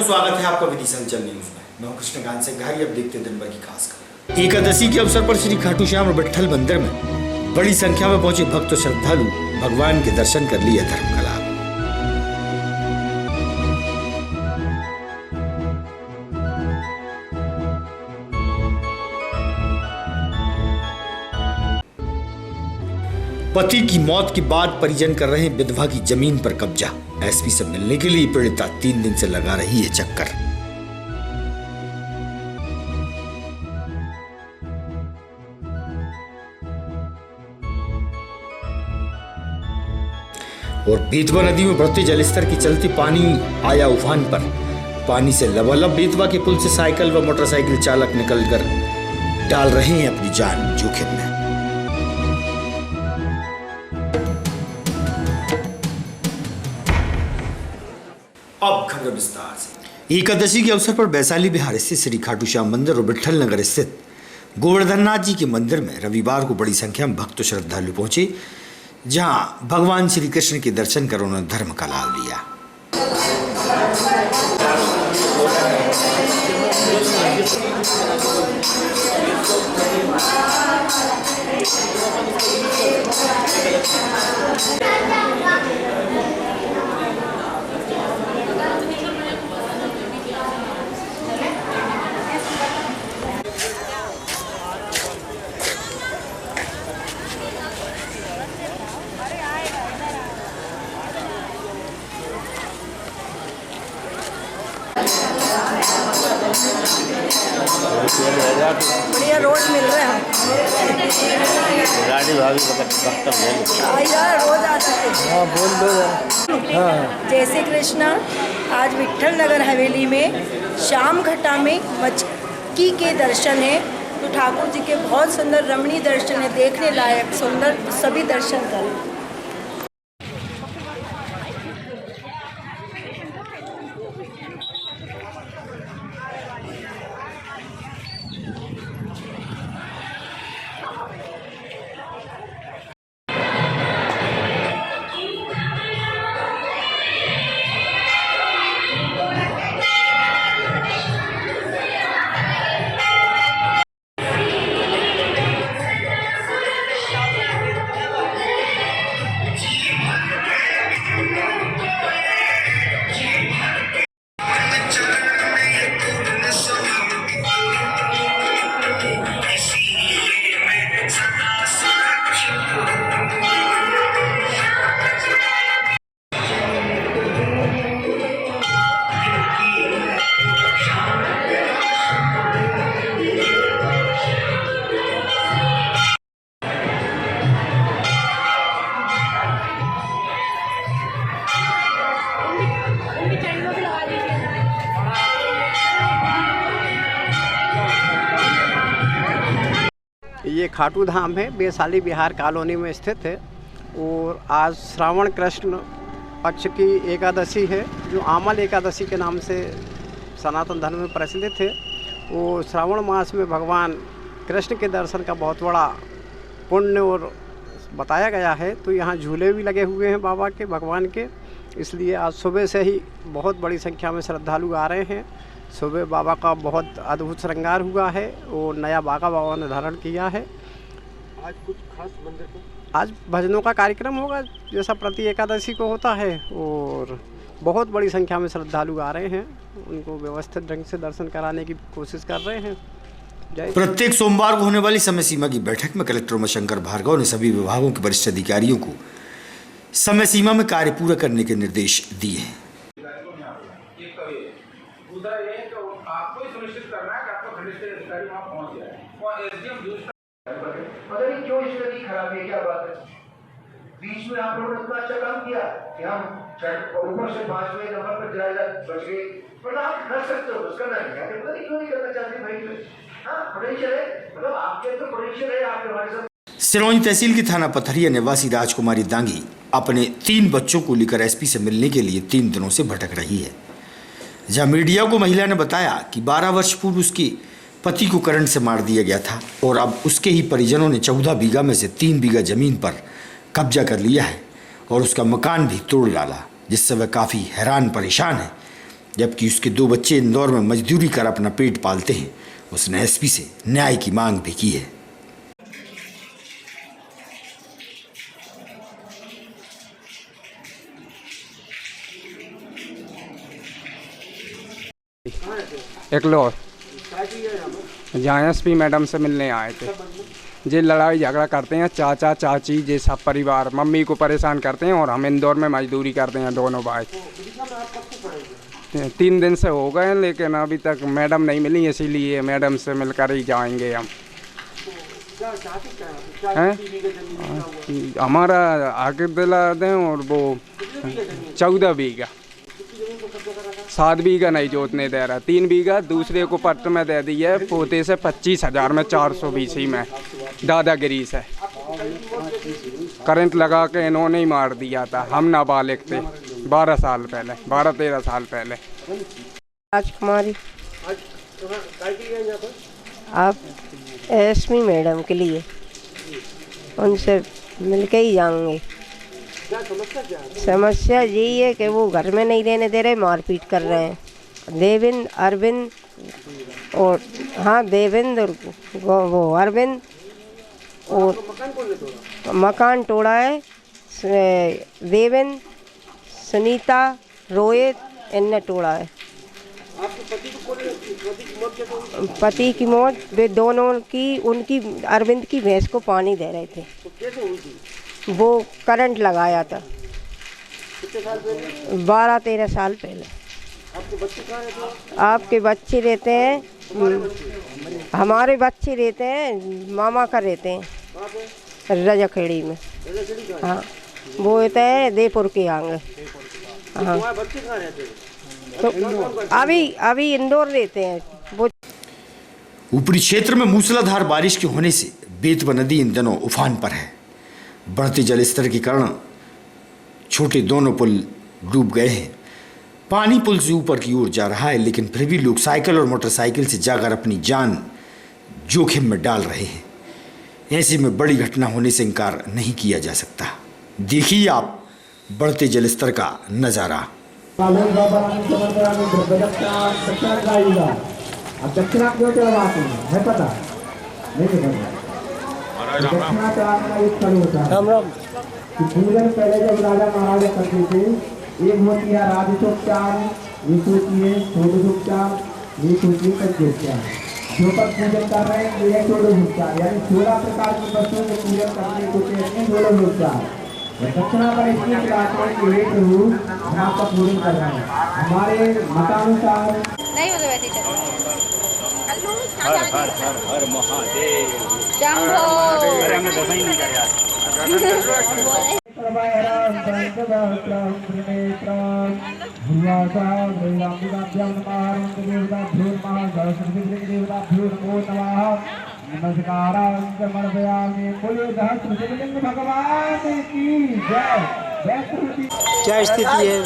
स्वागत है आपका विधि संचल न्यूज में। मैं हूं कृष्णकांत सिंघारी। अब देखते हैं दिन भर की खास खबर। एकादशी के अवसर पर श्री खाटू श्याम और विट्ठल मंदिर में बड़ी संख्या में पहुंचे भक्त और श्रद्धालु भगवान के दर्शन कर लिए धर्म का लाभ। पति की मौत के बाद परिजन कर रहे हैं विधवा की जमीन पर कब्जा। एसपी से मिलने के लिए पीड़िता 3 दिन से लगा रही है चक्कर। और बेतवा नदी में बढ़ते जलस्तर के चलते पानी आया उफान पर। पानी से लबालब बेतवा के पुल से साइकिल व मोटरसाइकिल चालक निकलकर डाल रहे हैं अपनी जान जोखिम में। अब खबर विस्तार से। एकादशी के अवसर पर वैशाली बिहार स्थित श्री खाटू श्याम मंदिर और विट्ठल नगर स्थित गोवर्धननाथ जी के मंदिर में रविवार को बड़ी संख्या में भक्त श्रद्धालु पहुंचे, जहां भगवान श्री कृष्ण के दर्शन कर उन्होंने धर्म का लाभ लिया। बढ़िया रोज मिल रहे हैं। गाड़ी भाभी रोज आते हैं। हाँ बोल दो। हाँ जय श्री कृष्णा। आज विट्ठल नगर हवेली में शाम घटा में मटकी के दर्शन है। तो ठाकुर जी के बहुत सुंदर रमणीय दर्शन है, देखने लायक सुंदर, सभी दर्शन करें। ये खाटू धाम है, वैशाली बिहार कॉलोनी में स्थित है। और आज श्रावण कृष्ण पक्ष की एकादशी है, जो आमल एकादशी के नाम से सनातन धर्म में प्रचलित है। और श्रावण मास में भगवान कृष्ण के दर्शन का बहुत बड़ा पुण्य और बताया गया है। तो यहाँ झूले भी लगे हुए हैं बाबा के, भगवान के। इसलिए आज सुबह से ही बहुत बड़ी संख्या में श्रद्धालु आ रहे हैं। सुबह बाबा का बहुत अद्भुत श्रृंगार हुआ है और नया बागा बाबा ने धारण किया है। आज कुछ खास मंदिर को आज भजनों का कार्यक्रम होगा, जैसा प्रति एकादशी को होता है। और बहुत बड़ी संख्या में श्रद्धालु आ रहे हैं, उनको व्यवस्थित ढंग से दर्शन कराने की कोशिश कर रहे हैं। प्रत्येक सोमवार को होने वाली समय सीमा की बैठक में कलेक्टर उमाशंकर भार्गव ने सभी विभागों के वरिष्ठ अधिकारियों को समय सीमा में कार्य पूरा करने के निर्देश दिए हैं। दूसरा ये है कि आपको ही सुनिश्चित करना है कि आपका खंडित अधिकारी वहाँ पहुँच जाए और एसडीएम पता नहीं क्यों स्थिति खराब है। क्या बात है, बीच में आप लोगों ने इतना अच्छा काम किया कि हम ऊपर से 5वें नंबर पर जाए बच गए, पर आप कर सकते हो, उसका नहीं पता नहीं क्यों नहीं करना चाहते भाई। हाँ पोटेंशियल है, मतलब आपके तो पोटेंशियल है, आप हमारे साथ। सिरोंज तहसील की थाना पथरिया निवासी राजकुमारी दांगी अपने 3 बच्चों को लेकर एसपी से मिलने के लिए 3 दिनों से भटक रही है। जहां मीडिया को महिला ने बताया कि 12 वर्ष पूर्व उसके पति को करंट से मार दिया गया था और अब उसके ही परिजनों ने 14 बीघा में से 3 बीघा जमीन पर कब्जा कर लिया है और उसका मकान भी तोड़ डाला, जिससे वह काफ़ी हैरान परेशान है। जबकि उसके 2 बच्चे इंदौर में मजदूरी कर अपना पेट पालते हैं। उसने एसपी से न्याय की मांग भी की है। एकलोर जहाँ एसपी मैडम से मिलने आए थे। जे लड़ाई झगड़ा करते हैं चाचा चाची जे सब परिवार, मम्मी को परेशान करते हैं और हम इंदौर में मजदूरी करते हैं दोनों भाई। 3 दिन से हो गए लेकिन अभी तक मैडम नहीं मिली, इसीलिए मैडम से मिलकर ही जाएंगे हम। हमारा आगे दिला दें और वो 14 बीघा, 7 बीघा नहीं जोतने दे रहा, 3 बीघा दूसरे को पट्ट में दे दी है। पोते से 25,000 में 420 में दादागिरी से करंट लगा के इन्होंने ही मार दिया था। हम नाबालिग थे 12 साल पहले, 12-13 साल पहले। राजकुमारी आप एसपी मैडम के लिए उनसे मिलके ही जाएंगे। समस्या यही है कि वो घर में नहीं रहने दे रहे, मारपीट कर रहे हैं। देवेंद्र अरविंद और देवेंद्र और वो अरविंद और मकान तोड़ा है। देवेंद्र, सुनीता, रोहित इनने तोड़ा है। पति की मौत, वे दोनों की, उनकी अरविंद की भैंस को पानी दे रहे थे, वो करंट लगाया था 12-13 साल पहले। आपके बच्चे रहते हैं, हमारे बच्चे रहते हैं मामा का रहते हैं रजाखेड़ी में। हाँ, वो रहते हैं देपुर के आगे। हाँ, तो अभी इंदौर रहते हैं वो। ऊपरी क्षेत्र में मूसलाधार बारिश के होने से बेतवा नदी इन दिनों उफान पर है। बढ़ते जल स्तर के कारण छोटे दोनों पुल डूब गए हैं। पानी पुल से ऊपर की ओर जा रहा है, लेकिन फिर भी लोग साइकिल और मोटरसाइकिल से जाकर अपनी जान जोखिम में डाल रहे हैं। ऐसे में बड़ी घटना होने से इनकार नहीं किया जा सकता। देखिए आप बढ़ते जल स्तर का नज़ारा। पूजन पहले जब राजा महाराजा करते थे, एक होती है राजोपचार, एक होती है षोडशोपचार, एक होती है पंचोपचार। जो पर पूजन कर रहे हैं ये है षोडशोपचार, यानी 16 प्रकार की वस्तुओं के पूजन करने को कहते हैं षोडशोपचार। दक्षिणा पर इसलिए कहते हैं कि एक रूप हम आपका पूजन कर रहे हैं। हमारे मतानुसार नहीं हो वैसे हर हर हर हर महादेव नमस्कार भगवान की जय। क्या स्थिति है?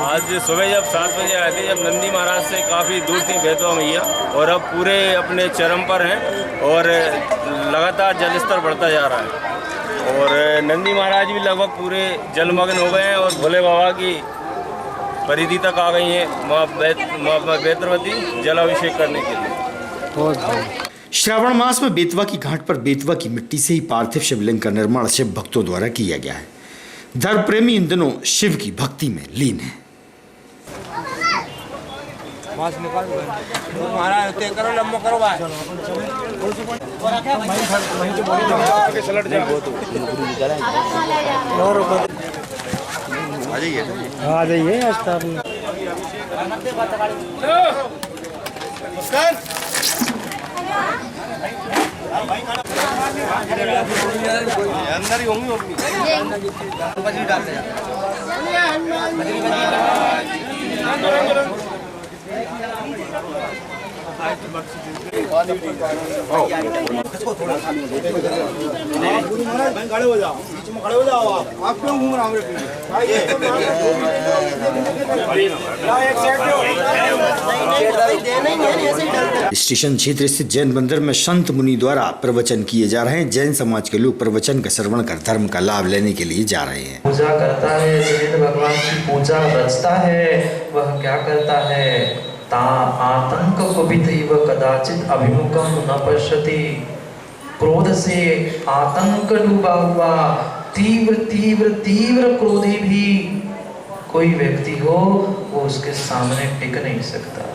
आज सुबह जब 7 बजे आए थे, जब नंदी महाराज से काफ़ी दूर थी बेतवा मैया, और अब पूरे अपने चरम पर हैं और लगातार जलस्तर बढ़ता जा रहा है। और नंदी महाराज भी लगभग पूरे जलमग्न हो गए हैं और भोले बाबा की परिधि तक आ गई हैं माँ बेतरवती जलाभिषेक करने के लिए। श्रावण मास में बेतवा की घाट पर बेतवा की मिट्टी से ही पार्थिव शिवलिंग का निर्माण शिव भक्तों द्वारा किया गया है। धर्म प्रेमी इन दिनों शिव की भक्ति में लीन है। आ जाइए अंदर ही होंगी स्टेशन क्षेत्र स्थित जैन मंदिर में संत मुनि द्वारा प्रवचन किए जा रहे हैं। जैन समाज के लोग प्रवचन का श्रवण कर धर्म का लाभ लेने के लिए जा रहे हैं। पूजा करता है, जिन भगवान की पूजा रचता है वह क्या करता है, ता आतंक कुपितैव कदाचित अभिमुखम न पश्यति। क्रोध से आतंक डूबा हुआ तीव्र तीव्र तीव्र क्रोधी भी कोई व्यक्ति हो वो उसके सामने टिक नहीं सकता,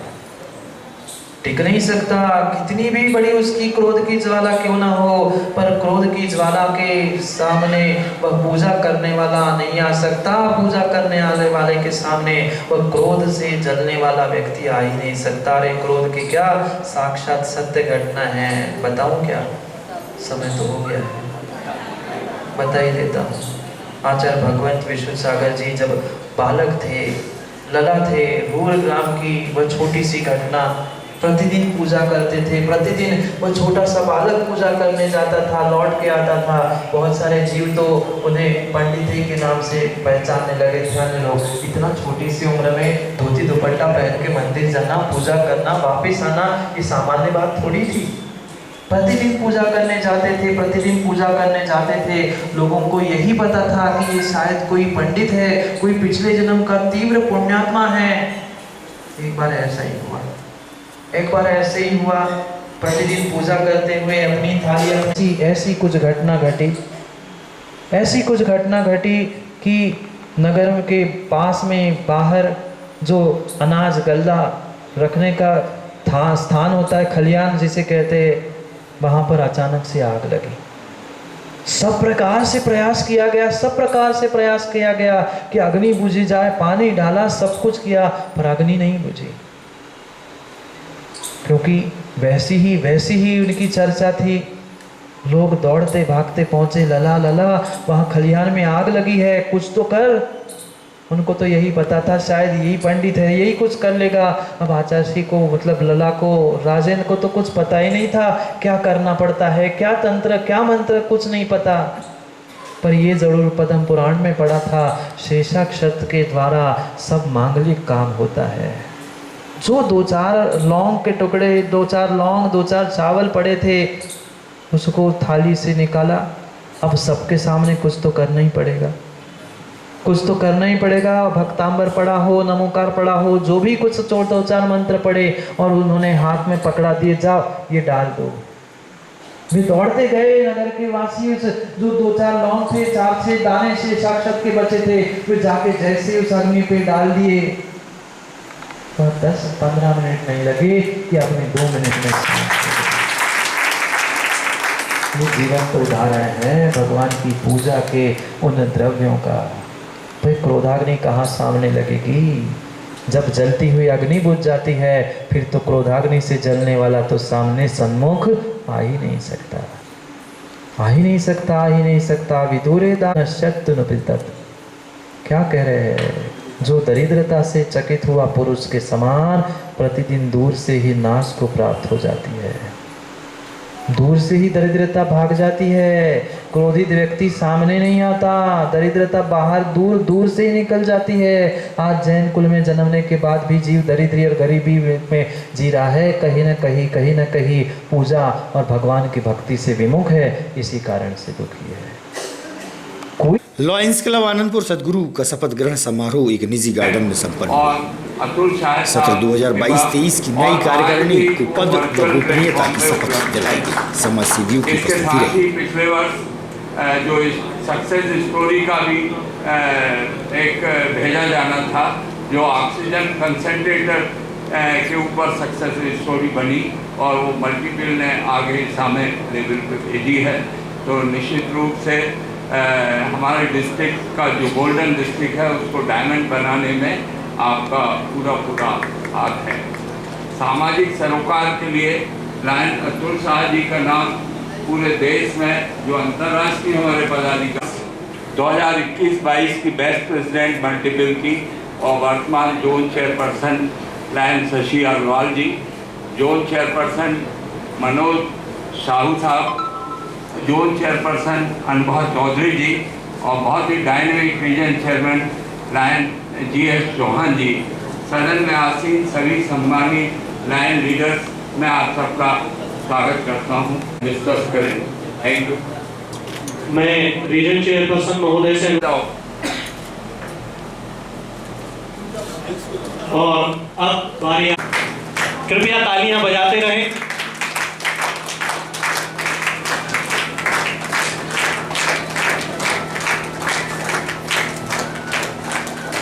टिक नहीं सकता। कितनी भी बड़ी उसकी क्रोध की ज्वाला क्यों ना हो, पर क्रोध की ज्वाला के सामने वह पूजा करने वाला नहीं आ सकता। पूजा करने आने वाले के सामने वह क्रोध से जलने वाला व्यक्ति आ ही नहीं सकता। अरे क्रोध की क्या साक्षात सत्य घटना है, बताऊं क्या? समय तो हो गया है, बता ही देता हूँ। आचार्य भगवंत विष्णु सागर जी जब बालक थे, लला थे, रूर ग्राम की वह छोटी सी घटना, प्रतिदिन पूजा करते थे। प्रतिदिन वह छोटा सा बालक पूजा करने जाता था, लौट के आता था। बहुत सारे जीव तो उन्हें पंडित जी के नाम से पहचानने लगे थे। अन्य लोग इतना छोटी सी उम्र में धोती दुपट्टा पहन के मंदिर जाना, पूजा करना, वापस आना, ये सामान्य बात थोड़ी थी। प्रतिदिन पूजा करने जाते थे, प्रतिदिन पूजा करने जाते थे। लोगों को यही पता था कि ये शायद कोई पंडित है, कोई पिछले जन्म का तीव्र पुण्यात्मा है। एक बार ऐसा ही हुआ, एक बार ऐसे ही हुआ। प्रतिदिन पूजा करते हुए अपनी थाली ऐसी कुछ घटना घटी, ऐसी कुछ घटना घटी कि नगर के पास में बाहर जो अनाज गल्ला रखने का स्थान होता है, खलियान जिसे कहते हैं, वहाँ पर अचानक से आग लगी। सब प्रकार से प्रयास किया गया, सब प्रकार से प्रयास किया गया कि अग्नि बुझी जाए। पानी डाला, सब कुछ किया, पर अग्नि नहीं बुझी। क्योंकि वैसी ही उनकी चर्चा थी। लोग दौड़ते भागते पहुंचे, लला लला वहाँ खलिहान में आग लगी है, कुछ तो कर। उनको तो यही पता था शायद यही पंडित है, यही कुछ कर लेगा। अब आचार्य को, मतलब लला को, राजेंद्र को तो कुछ पता ही नहीं था क्या करना पड़ता है, क्या तंत्र, क्या मंत्र, कुछ नहीं पता। पर ये जरूर पद्म पुराण में पढ़ा था, शेषाक्षत के द्वारा सब मांगलिक काम होता है। जो 2-4 लौंग के टुकड़े, 2-4 लौंग, 2-4 चावल पड़े थे, उसको थाली से निकाला। अब सबके सामने कुछ तो करना ही पड़ेगा, कुछ तो करना ही पड़ेगा। भक्तांबर पड़ा हो, नमोकार पड़ा हो, जो भी कुछ 2-4 मंत्र पड़े, और उन्होंने हाथ में पकड़ा दिए, जाओ ये डाल दो। वे दौड़ते गए। नगर के वासी जो 2-4 लौंग थे, 4-6 दाने से साक्षात के बचे थे, वे जाके जैसे उस अग्नि पे डाल दिए। तो 10-15 मिनट नहीं लगे कि अपने 2 मिनट में ये जीवन तो उदाहरण है भगवान की पूजा के उन द्रव्यों का। तो क्रोधाग्नि कहाँ सामने लगेगी? जब जलती हुई अग्नि बुझ जाती है, फिर तो क्रोधाग्नि से जलने वाला तो सामने सन्मुख आ ही नहीं सकता, आ ही नहीं सकता, आ ही नहीं सकता। विदुरे दानश्चत्तुनुपितत्, क्या कह रहे हैं? जो दरिद्रता से चकित हुआ पुरुष के समान प्रतिदिन दूर से ही नाश को प्राप्त हो जाती है, दूर से ही दरिद्रता भाग जाती है। क्रोधित व्यक्ति सामने नहीं आता, दरिद्रता बाहर दूर दूर से ही निकल जाती है। आज जैन कुल में जन्मने के बाद भी जीव दरिद्री और गरीबी में जी रहा है, कहीं न कहीं पूजा और भगवान की भक्ति से विमुख है, इसी कारण से दुखी है। कोई लॉयंस क्लब आनंदपुर सदगुरु का शपथ ग्रहण समारोह एक निजी गार्डन में संपन्न हुआ। सत्र 2022-23 की नई कार्यकारिणी को पद व गोपनीयता की शपथ दिलाई गई। समाज सेवियों की उपस्थिति रही। पिछले वर्ष जो सक्सेस स्टोरी का भी एक भेजा जाना था, जो ऑक्सीजन कंसंट्रेटर के ऊपर सक्सेस स्टोरी बनी, और वो मल्टीपल ने आगे सामने लेवल पे भेजी है। तो निश्चित रूप से हमारे डिस्ट्रिक्ट का जो गोल्डन डिस्ट्रिक्ट है उसको डायमंड बनाने में आपका पूरा हाथ है। सामाजिक सरोकार के लिए लायन अतुल शाह जी का नाम पूरे देश में, जो अंतर्राष्ट्रीय हमारे पदाधिकारी 2021-22 की बेस्ट प्रेसिडेंट मल्टीपल की, और वर्तमान zone chairperson lion Shashi Agarwal ji, zone chairperson Manoj Sahu साहब, जोन चेयरपर्सन अनुभव चौधरी जी और बहुत ही dynamic region chairman lion GS Chauhan ji, सदन में आसीन सभी सम्मानित लायन लीडर्स, मैं आप सबका स्वागत करता हूँ। डिस्कस करें। Thank you. मैं रीजन चेयरपर्सन महोदय से और अब बारी, कृपया तालियां बजाते रहें।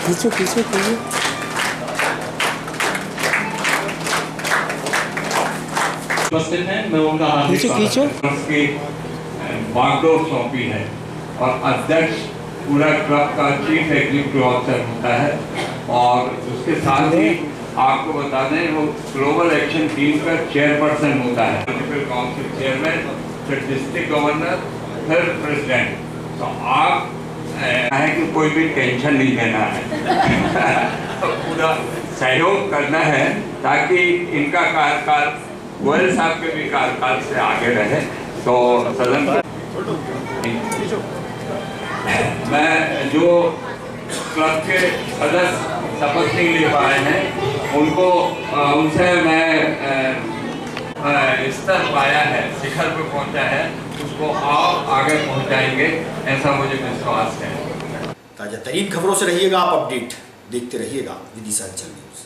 खींचो खींचो खींचो। उपस्थित हैं, मैं उनका हार्दिक स्वागत उसकी बागडोर सौंपी है और अध्यक्ष पूरा क्लब का चीफ एग्जीक्यूटिव ऑफिसर होता है और उसके साथ ही आपको बता दें वो ग्लोबल एक्शन टीम का चेयरपर्सन होता है, म्युनिसिपल काउंसिल चेयरमैन, फिर डिस्ट्रिक्ट गवर्नर, फिर प्रेसिडेंट। तो आप है कि कोई भी टेंशन नहीं लेना है पूरा सहयोग करना है ताकि इनका कार्यकाल गोयल साहब के भी कार्यकाल से आगे रहे। तो सदन मैं जो क्लब के सदस्य शपथ नहीं ले पाए हैं उनको उनसे मैं स्तर पाया है, शिखर पे पहुंचा है, उसको आप आगे पहुंचाएंगे ऐसा मुझे विश्वास है। ताजा तरीन खबरों से रहिएगा आप अपडेट, देखते रहिएगा विदिशा न्यूज़।